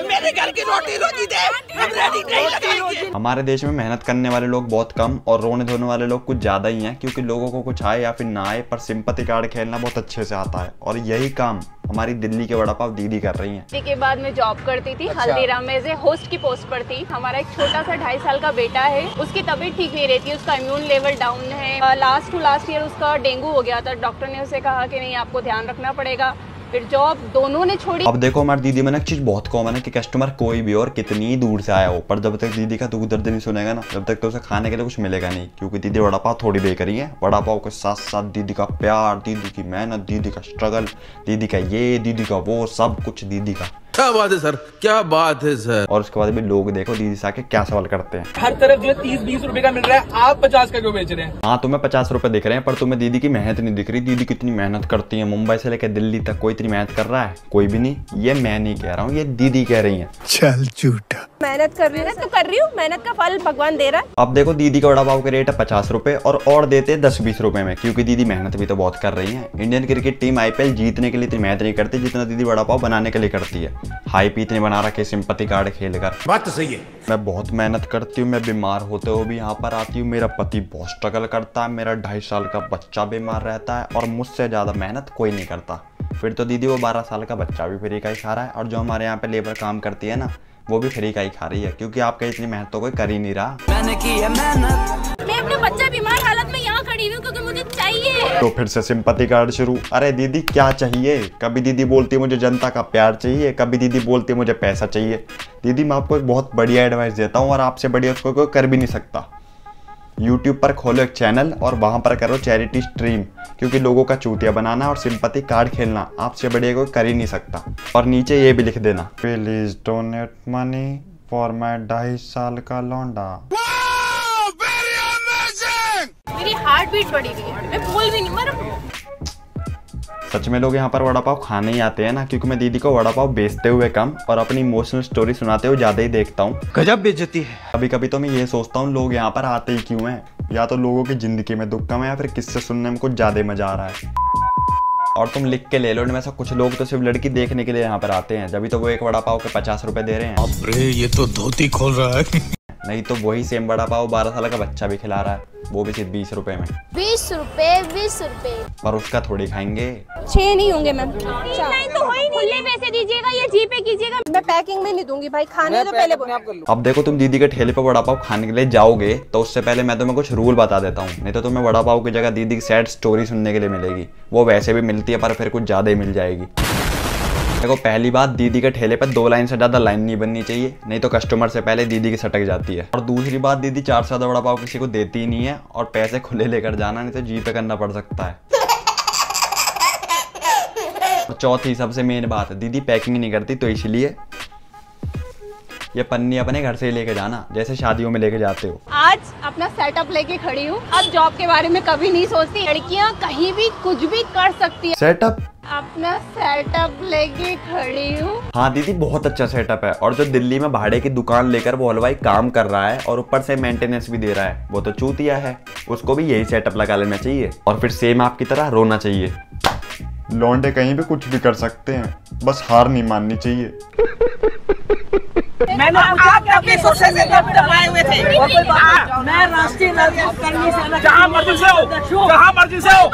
मेरे घर की रोटी रोजी दे, हम रेडी नहीं लगाएंगे। हमारे देश में मेहनत करने वाले लोग बहुत कम और रोने धोने वाले लोग कुछ ज्यादा ही हैं, क्योंकि लोगों को कुछ आए या फिर ना आए पर सिंपैथी कार्ड खेलना बहुत अच्छे से आता है। और यही काम हमारी दिल्ली के वड़ा पाव दीदी कर रही हैं। के बाद मैं जॉब करती थी। हल्दीराम में से होस्ट की पोस्ट पर थी। हमारा एक छोटा सा 2.5 साल का बेटा है, उसकी तबीयत ठीक नहीं रहती है, उसका इम्यून लेवल डाउन है। लास्ट ईयर उसका डेंगू हो गया था। डॉक्टर ने उसे कहा कि नहीं, आपको ध्यान रखना पड़ेगा। फिर जॉब दोनों ने छोड़ी। अब देखो हमारी दीदी में ना एक चीज बहुत कॉमन है कि कस्टमर कोई भी और कितनी दूर से आया हो, पर जब तक दीदी का दुख दर्द नहीं सुनेगा ना, जब तक तो उसे खाने के लिए कुछ मिलेगा नहीं। क्योंकि दीदी वड़ा पाव थोड़ी बेच रही है, वड़ा पाव के साथ साथ दीदी का प्यार, दीदी की मेहनत, दीदी का स्ट्रगल, दीदी का ये, दीदी का वो, सब कुछ दीदी का। क्या बात है सर, क्या बात है सर। और उसके बाद भी लोग देखो दीदी से आके क्या सवाल करते हैं। हर तरफ जो 30-20 रुपए का मिल रहा है, आप 50 का क्यों बेच रहे हैं? हाँ, तुम्हें 50 रुपए दिख रहे हैं, पर तुम्हें दीदी की मेहनत नहीं दिख रही। दीदी कितनी मेहनत करती है, मुंबई से लेकर दिल्ली तक कोई इतनी मेहनत कर रहा है? कोई भी नहीं। ये मैं नहीं कह रहा हूँ, ये दीदी कह रही है। चल झूठा। मेहनत कर रही हूँ, मेहनत का फल भगवान दे रहा है। अब देखो दीदी का वड़ा पाव के रेट है 50 रुपए और देते 10-20 रुपए में, क्योंकि दीदी मेहनत भी तो बहुत कर रही है। इंडियन क्रिकेट टीम IPL जीतने के लिए इतनी मेहनत नहीं करती जितना दीदी वड़ा पाव बनाने के लिए करती है। हाई पी इतने बना रखे सिंपैथी कार्ड खेलकर। बात तो सही है। मैं बहुत मेहनत करती हूँ, मैं बीमार होते हुए भी यहाँ पर आती हूँ। मेरा पति बहुत स्ट्रगल करता है, मेरा 2.5 साल का बच्चा बीमार रहता है और मुझसे ज्यादा मेहनत कोई नहीं करता। फिर तो दीदी वो 12 साल का बच्चा भी फ्री का ही खा रहा है, और जो हमारे यहाँ पे लेबर काम करती है ना, वो भी फ्री का ही खा रही है, क्योंकि आपके इतनी मेहनत तो कोई कर ही नहीं रहा। मैंने की है मेहनत। मैं अपने बच्चा बीमार हालत में यहाँ खड़ी हूँ क्योंकि मुझे चाहिए। तो फिर से सिंपैथी कार्ड शुरू। अरे दीदी क्या चाहिए? कभी दीदी बोलती है मुझे जनता का प्यार चाहिए, कभी दीदी बोलती है मुझे पैसा चाहिए। दीदी मैं आपको एक बहुत बढ़िया एडवाइस देता हूँ, और आपसे बढ़िया उसको कोई कर भी नहीं सकता। YouTube पर खोलो एक चैनल और वहां पर करो चैरिटी स्ट्रीम, क्योंकि लोगों का चूतिया बनाना और सिंपैथी कार्ड खेलना आपसे बढ़िया कोई कर ही नहीं सकता। और नीचे ये भी लिख देना, please donate money for my 2.5 साल का लौंडा। मेरी हार्ट बीट बढ़ी हुई है, मैं बोल भी नहीं मर। सच में लोग यहाँ पर वड़ा पाव खाने ही आते हैं ना, क्योंकि मैं दीदी को वड़ा पाव बेचते हुए कम और अपनी इमोशनल स्टोरी सुनाते हुए ज्यादा ही देखता हूँ। गजब बेइज्जती है। कभी कभी तो मैं ये सोचता हूँ लोग यहाँ पर आते ही क्यों हैं? या तो लोगों की जिंदगी में दुख कम है, या फिर किससे सुनने में कुछ ज्यादा मजा आ रहा है। और तुम लिख के ले लो, इनमें से कुछ लोग तो सिर्फ लड़की देखने के लिए यहाँ पर आते हैं, जब तो वो एक वड़ा पाव के 50 रुपए दे रहे हैं। अरे ये तो धोती खोल रहा है। नहीं तो वही सेम वड़ा पाव 12 साल का बच्चा भी खिला रहा है, वो भी सिर्फ 20 रुपए में। 20 रुपए। पर उसका थोड़ी खाएंगे। 6 नहीं होंगे मैम। नहीं तो हो ही नहीं। खुले पैसे दीजिएगा या जीपे कीजिएगा। मैं पैकिंग में नहीं दूंगी भाई, खाने तो पहले बोलो। अब देखो तुम दीदी के ठेले पे वड़ा पाव खाने के लिए जाओगे तो उससे पहले मैं तुम्हें कुछ रूल बता देता हूँ, नहीं तो तुम्हें वड़ा पाव की जगह दीदी की सैड स्टोरी सुनने के लिए मिलेगी। वो वैसे भी मिलती है, पर फिर कुछ ज्यादा ही मिल जाएगी। देखो पहली बात, दीदी के ठेले पे 2 लाइन से ज्यादा लाइन नहीं बननी चाहिए, नहीं तो कस्टमर से पहले दीदी की सटक जाती है। और दूसरी बात, दीदी 4 से ज्यादा वड़ा पाव किसी को देती ही नहीं है, और पैसे खुले लेकर जाना, नहीं तो जीपे करना पड़ सकता है। और चौथी सबसे मेन बात, दीदी पैकिंग नहीं करती, तो इसलिए ये पन्नी अपने घर से ही लेके जाना, जैसे शादियों में लेके जाते हो। आज अपना सेटअप लेके खड़ी हूँ, अब जॉब के बारे में कभी नहीं सोचती। लड़कियाँ कहीं भी कुछ भी कर सकती है। सेटअप? अपना सेटअप लेके खड़ी हूँ। हाँ दीदी बहुत अच्छा सेटअप है, और जो दिल्ली में भाड़े की दुकान लेकर वो हलवाई काम कर रहा है और ऊपर से मेंटेनेंस भी दे रहा है, वो तो चूतिया है। उसको भी यही सेटअप लगा लेना चाहिए, और फिर सेम आपकी तरह रोना चाहिए। लौंडे कहीं भी कुछ भी कर सकते हैं, बस हार नहीं माननी चाहिए। मैंने पूछा कि आपके सोशल से कब दबाए हुए थे? मैं राष्ट्रीय नागरिक कर्मी से जहाँ मर्जी से हो,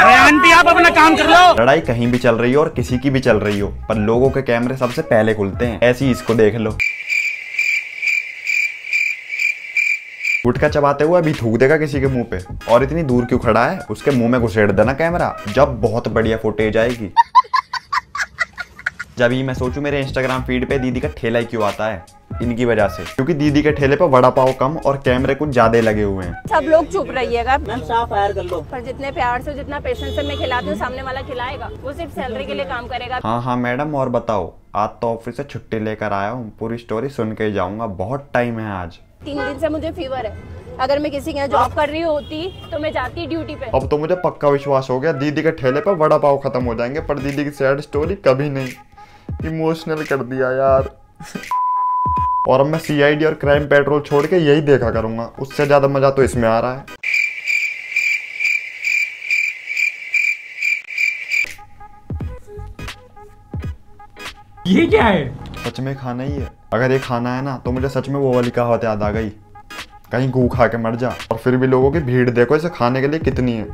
आंटी आप अपना काम कर लो। लड़ाई कहीं भी चल रही हो और किसी की भी चल रही हो, पर लोगों के कैमरे सबसे पहले खुलते हैं। ऐसी इसको देख लो, गुटखा चबाते हुए अभी थूक देगा किसी के मुंह पे, और इतनी दूर क्यों खड़ा है? उसके मुंह में घुसेड़ देना कैमरा, जब बहुत बढ़िया फुटेज आएगी। जब ही मैं सोचूं मेरे इंस्टाग्राम फीड पे दीदी का ठेला ही क्यों आता है, इनकी वजह से, क्योंकि दीदी के ठेले पे वड़ा पाव कम और कैमरे कुछ ज्यादा लगे हुए हैं। सब लोग चुप रहिएगा, मैम साफ फायर कर लो। पर जितने प्यार से, जितना पेशेंस से मैं खिलाती हूँ, सामने वाला खिलाएगा, वो सिर्फ सैलरी के लिए काम करेगा। हाँ मैडम, और बताओ? आज तो ऑफिस से छुट्टी लेकर आया हूँ, पूरी स्टोरी सुन के ही जाऊंगा, बहुत टाइम है आज। 3 दिन से मुझे फीवर है, अगर मैं किसी के यहाँ जॉब कर रही होती तो मैं जाती ड्यूटी पे। अब तो मुझे पक्का विश्वास हो गया दीदी के ठेले पे वड़ा पाव खत्म हो जाएंगे, पर दीदी की सैड स्टोरी कभी नहीं। इमोशनल कर दिया यार। और अब मैं CID और क्राइम पेट्रोल छोड़ के यही देखा करूंगा, उससे ज्यादा मजा तो इसमें आ रहा है। ये क्या है? सच में खाना ही है। अगर ये खाना है ना तो मुझे सच में वो वाली कहावत याद आ गई, कहीं गू खा के मर जा। और फिर भी लोगों की भीड़ देखो इसे खाने के लिए कितनी है।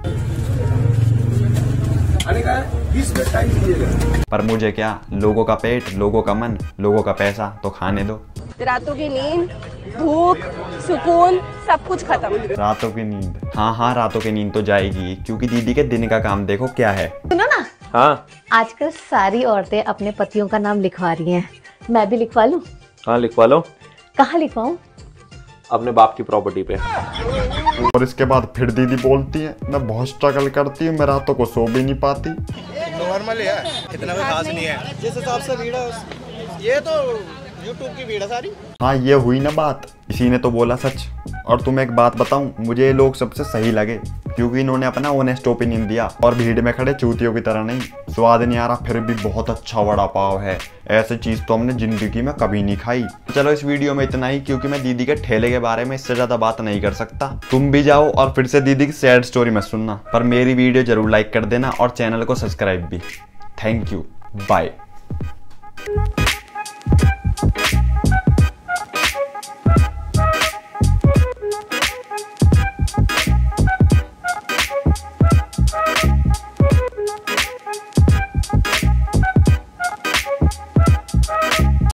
पर मुझे क्या, लोगों का पेट, लोगों का मन, लोगों का पैसा, तो खाने दो। रातों की नींद, भूख, सुकून, सब कुछ खत्म। रातों की नींद, हाँ रातों की नींद तो जाएगी, क्योंकि दीदी के दिन का काम देखो क्या है। सुनो ना, हाँ आजकल सारी औरतें अपने पतियों का नाम लिखवा रही हैं, मैं भी लिखवा लूं? हाँ लिखवा लो। कहाँ लिखवाऊं? अपने बाप की प्रॉपर्टी पे। और इसके बाद फिर दीदी बोलती है मैं बहुत स्ट्रगल करती हूँ, मैं रातों को सो भी नहीं पाती। नॉर्मल है, इतना कोई खास नहीं है। जिस हिसाब से भीड़ है ये तो YouTube की भीड़ है सारी। हाँ ये हुई ना बात, इसी ने तो बोला सच। और तुम्हें एक बात बताऊं, मुझे ये लोग सबसे सही लगे, क्योंकि इन्होंने अपना ऑनेस्ट ओपिनियन दिया और भीड़ में खड़े चूतियों की तरह नहीं। स्वाद नहीं आ रहा फिर भी बहुत अच्छा वड़ा पाव है, ऐसी चीज तो हमने जिंदगी में कभी नहीं खाई। चलो इस वीडियो में इतना ही, क्योंकि मैं दीदी के ठेले के बारे में इससे ज्यादा बात नहीं कर सकता। तुम भी जाओ और फिर से दीदी की सैड स्टोरी मत सुनना, पर मेरी वीडियो जरूर लाइक कर देना और चैनल को सब्सक्राइब भी। Thank you, bye.